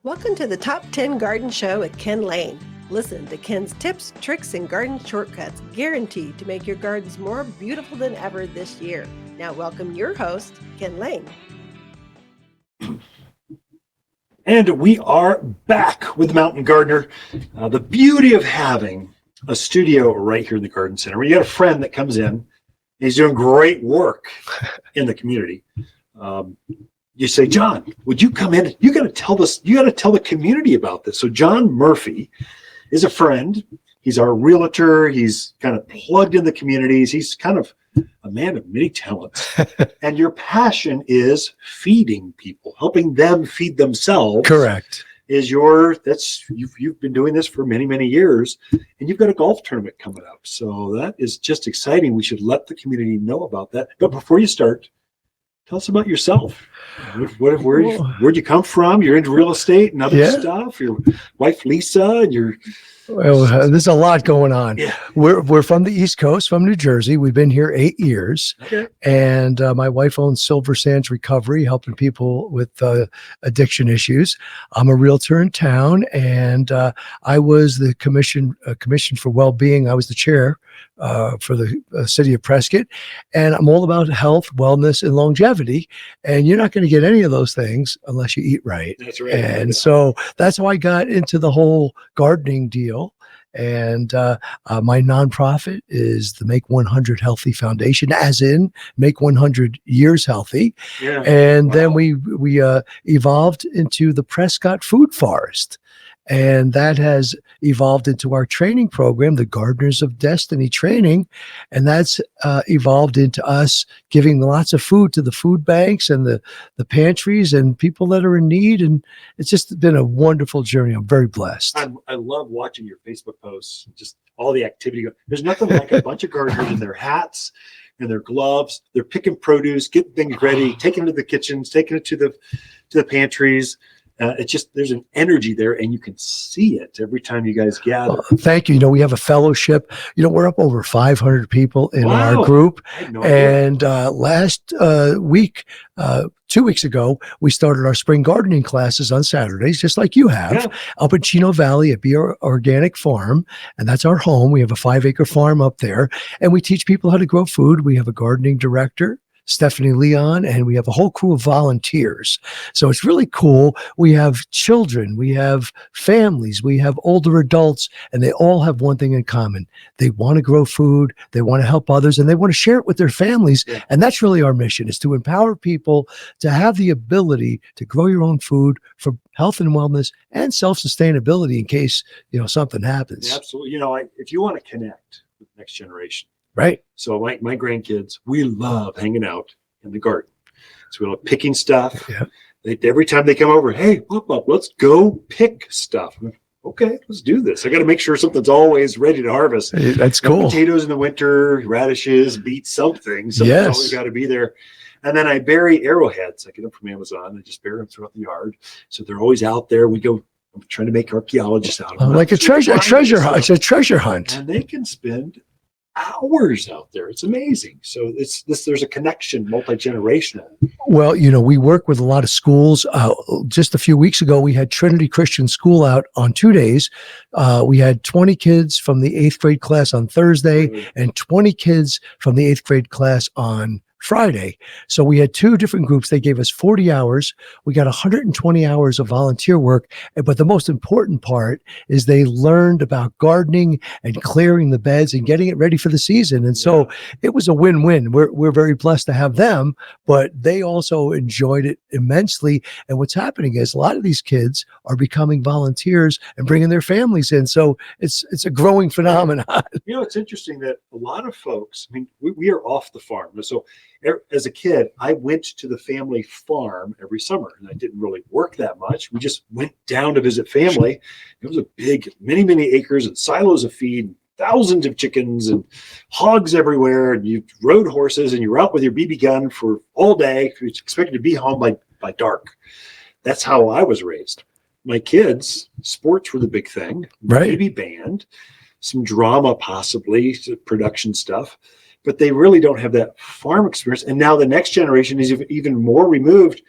Welcome to the Top 10 Garden Show with Ken Lain. Listen to Ken's tips, tricks, and garden shortcuts guaranteed to make your gardens more beautiful than ever this year. Now welcome your host, Ken Lain. And we are back with Mountain Gardener. The beauty of having a studio right here in the garden center, where you got a friend that comes in, he's doing great work in the community. You say, John, would you come in? You got to tell the community about this. So John Murphy is a friend. He's our realtor. He's kind of plugged in the communities. He's kind of a man of many talents. And your passion is feeding people, helping them feed themselves. Correct. You've been doing this for many, many years, and you've got a golf tournament coming up. So that is just exciting. We should let the community know about that. But before you start, tell us about yourself. Where'd you come from? You're into real estate and other stuff. Your wife, Lisa, and there's a lot going on. Yeah. We're from the East Coast, from New Jersey. We've been here 8 years. Okay. And my wife owns Silver Sands Recovery, helping people with addiction issues. I'm a realtor in town, and I was the commission for well-being. I was the chair for the city of Prescott, and I'm all about health, wellness, and longevity. And you're not going to get any of those things unless you eat right. That's right. And so that's how I got into the whole gardening deal. And my nonprofit is the Make 100 Healthy Foundation, as in make 100 years healthy. Yeah. And then we evolved into the Prescott Food Forest. And that has evolved into our training program, the Gardeners of Destiny training. And that's evolved into us giving lots of food to the food banks and the pantries and people that are in need. And it's just been a wonderful journey. I'm very blessed. I love watching your Facebook posts, just all the activity. There's nothing like a bunch of gardeners in their hats and their gloves. They're picking produce, getting things ready, taking it to the kitchens, taking it to the pantries. It's just, there's an energy there, and you can see it every time you guys gather. Thank you. We have a fellowship. We're up over 500 people in our group. I had no idea. And last week, 2 weeks ago, we started our spring gardening classes on Saturdays, just like you have, up in Chino Valley at Be Organic Farm. And that's our home. We have a 5-acre farm up there, and we teach people how to grow food. We have a gardening director, Stephanie Leon, and we have a whole crew of volunteers. So it's really cool. We have children, we have families, we have older adults, and they all have one thing in common. They want to grow food, they want to help others, and they want to share it with their families. Yeah. And that's really our mission, is to empower people to have the ability to grow your own food for health and wellness and self-sustainability in case, something happens. Yeah, absolutely. If you want to connect with the next generation, Right. so my grandkids, we love hanging out in the garden. So we love picking stuff. Yeah. Every time they come over, hey, Pop, let's go pick stuff. I'm like, okay, let's do this. I got to make sure something's always ready to harvest. Hey, that's cool. Potatoes in the winter, radishes, beets, something's Yes. always got to be there. And then I bury arrowheads. I get them from Amazon. I just bury them throughout the yard. So they're always out there. I'm trying to make archaeologists out of them. Like a treasure hunt. It's a treasure hunt. And they can spend hours out there. It's amazing. So there's a connection, multi-generational. Well, we work with a lot of schools. Just a few weeks ago, we had Trinity Christian School out on 2 days. We had 20 kids from the 8th grade class on Thursday and 20 kids from the 8th grade class on Friday. So we had 2 different groups. They gave us 40 hours. We got 120 hours of volunteer work. But the most important part is they learned about gardening and clearing the beds and getting it ready for the season. And so it was a win-win. We're very blessed to have them, but they also enjoyed it immensely. And what's happening is a lot of these kids are becoming volunteers and bringing their families in. So it's a growing phenomenon. It's interesting that a lot of folks, we are off the farm. So as a kid, I went to the family farm every summer, and I didn't really work that much. We just went down to visit family. It was a big, many, many acres and silos of feed, thousands of chickens and hogs everywhere. And you rode horses, and you were out with your BB gun for all day. You expected to be home by dark. That's how I was raised. My kids, sports were the big thing. Right. Maybe band, some drama, possibly production stuff. But they really don't have that farm experience. And now the next generation is even more removed.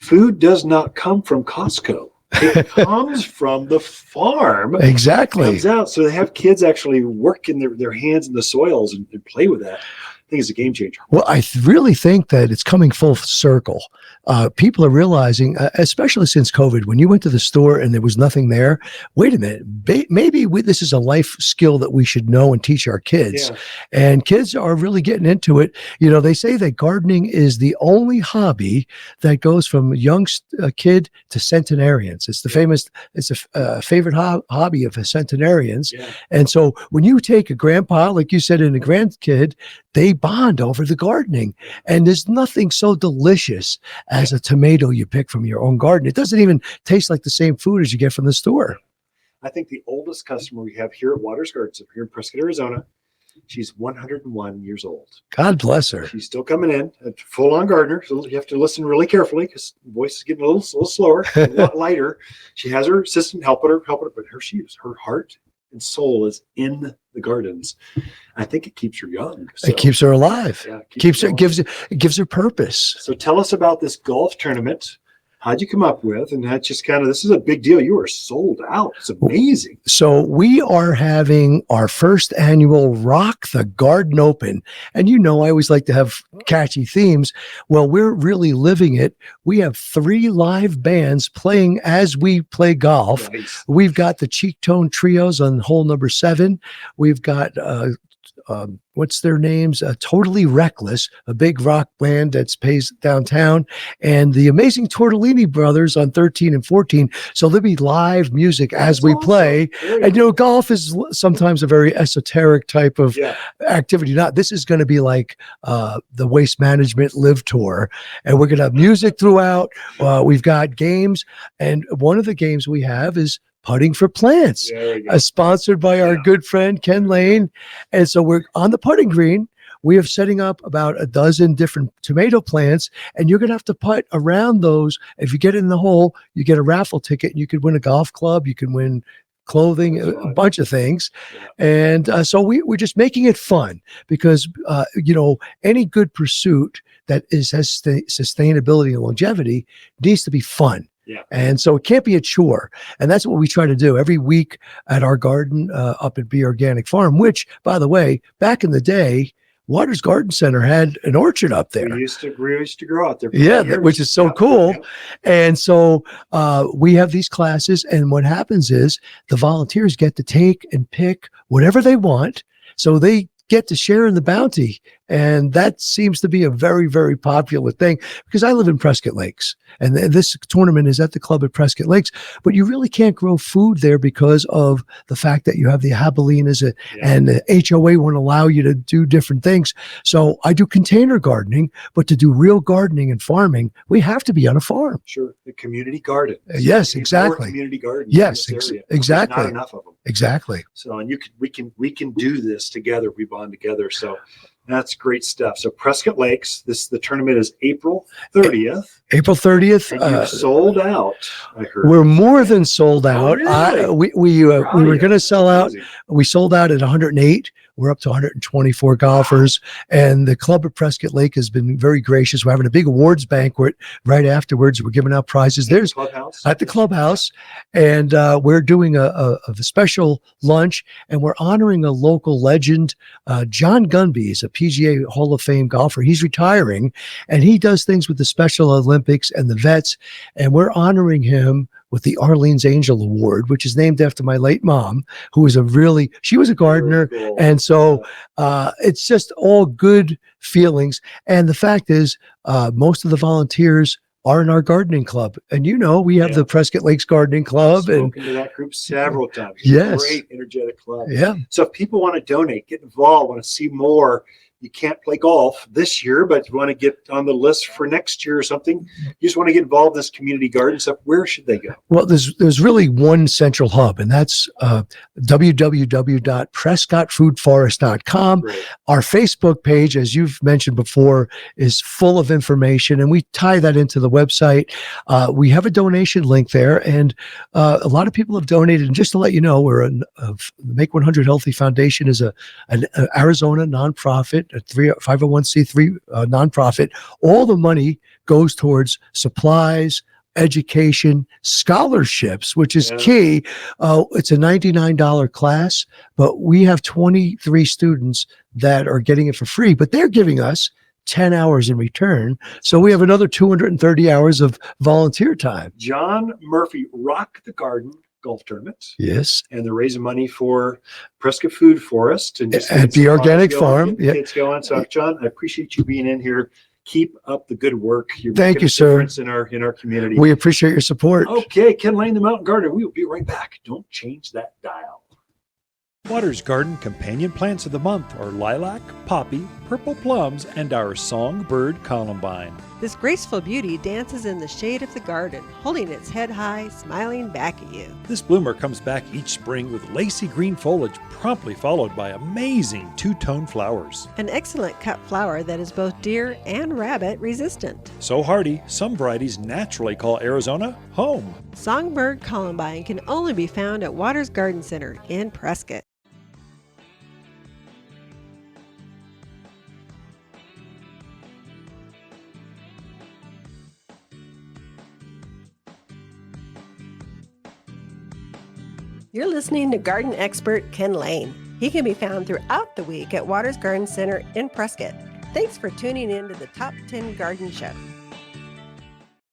Food does not come from Costco. It comes from the farm. Exactly. Comes out. So they have kids actually work in their hands in the soils and play with that. I think it's a game changer. Well, I really think that it's coming full circle. People are realizing, especially since COVID, when you went to the store and there was nothing there, wait a minute, maybe this is a life skill that we should know and teach our kids. Yeah. And kids are really getting into it. You know, they say that gardening is the only hobby that goes from young kid to centenarians. It's the famous, it's a favorite hobby of centenarians. Yeah. And so when you take a grandpa, like you said, and a grandkid, they bond over the gardening. And there's nothing so delicious as a tomato you pick from your own garden. It doesn't even taste like the same food as you get from the store. I think the oldest customer we have here at Waters Garden Center here in Prescott, Arizona, she's 101 years old. God bless her. She's still coming in, a full-on gardener. So you have to listen really carefully because the voice is getting a little slower, a lot lighter. She has her assistant helping her, but her heart and soul is in the gardens. I think it keeps her young. So, it keeps her alive. Yeah, It gives her purpose. So tell us about this golf tournament. How'd you come up with? And that's just kind of, this is a big deal. You are sold out. It's amazing. So we are having our first annual Rock the Garden Open. And you know, I always like to have catchy themes. Well, we're really living it. We have 3 live bands playing as we play golf. Nice. We've got the Cheek Tone Trios on hole number 7. We've got what's their names? Totally Reckless, a big rock band that's plays downtown, and the Amazing Tortellini Brothers on 13 and 14. So there'll be live music as we play. And you know, golf is sometimes a very esoteric type of activity. This is going to be like the Waste Management Live Tour, and we're going to have music throughout. We've got games, and one of the games we have is Putting for Plants, sponsored by our good friend Ken Lain. And so we're on the putting green. We are setting up about a dozen different tomato plants, and you're going to have to putt around those. If you get in the hole, you get a raffle ticket, and you could win a golf club. You can win clothing, a bunch of things. And so we're just making it fun because, you know, any good pursuit that has sustainability and longevity needs to be fun. Yeah. And so it can't be a chore. And that's what we try to do every week at our garden up at Be Organic Farm, which, by the way, back in the day, Waters Garden Center had an orchard up there. We used to grow out there. Yeah, which is so cool. And so we have these classes, and what happens is the volunteers get to take and pick whatever they want. So they get to share in the bounty. And that seems to be a very, very popular thing because I live in Prescott Lakes, and this tournament is at the club at Prescott Lakes, but you really can't grow food there because of the fact that you have the jabalinas and the HOA won't allow you to do different things. So I do container gardening, but to do real gardening and farming, we have to be on a farm. Sure. The community garden. Yes, exactly. Community garden. Yes, exactly. Not enough of them. Exactly. So, and we can do this together. We bond together. So that's great stuff. So Prescott Lakes, the tournament is April 30th. April 30th. And you're sold out, I heard. We're more than sold out. Oh, really? We were going to sell out. We sold out at 108. We're up to 124 golfers. And the club at Prescott Lake has been very gracious. We're having a big awards banquet right afterwards. We're giving out prizes. There's at the clubhouse. And we're doing a special lunch, and we're honoring a local legend. John Gunby is a PGA Hall of Fame golfer. He's retiring, and he does things with the Special Olympics and the vets. And we're honoring him with the Arlene's Angel Award, which is named after my late mom, who was she was a gardener. Cool. And so it's just all good feelings. And the fact is, most of the volunteers are in our gardening club. And you know, we have the Prescott Lakes Gardening Club. Spoken to that group several times. Yes. Great, energetic club. Yeah. So if people want to donate, get involved, want to see more, you can't play golf this year, but you want to get on the list for next year or something, you just want to get involved in this community garden stuff, where should they go? Well, there's really one central hub, and that's www.prescottfoodforest.com. Great. Our Facebook page, as you've mentioned before, is full of information, and we tie that into the website. We have a donation link there, and a lot of people have donated. And just to let you know, we're the Make 100 Healthy Foundation is an Arizona nonprofit, a 501c3 nonprofit. All the money goes towards supplies, education, scholarships, which is Yeah. key. It's a $99 class, but we have 23 students that are getting it for free, but they're giving us 10 hours in return. So we have another 230 hours of volunteer time. John Murphy, Rock the Garden golf tournament. Yes. And they're raising money for Prescott Food Forest and just At getting the some organic causes going, farm. getting Yeah. kids going. So, John, I appreciate you being in here. Keep up the good work. You're Thank making you, a sir. difference in our community. We appreciate your support. Okay, Ken Lain, the Mountain Gardener. We will be right back. Don't change that dial. Waters Garden companion plants of the month are lilac, poppy, purple plums, and our songbird columbine. This graceful beauty dances in the shade of the garden, holding its head high, smiling back at you. This bloomer comes back each spring with lacy green foliage, promptly followed by amazing two-tone flowers. An excellent cut flower that is both deer and rabbit resistant. So hardy, some varieties naturally call Arizona home. Songbird columbine can only be found at Waters Garden Center in Prescott. You're listening to garden expert Ken Lain. He can be found throughout the week at Waters Garden Center in Prescott. Thanks for tuning in to the Top 10 Garden Show.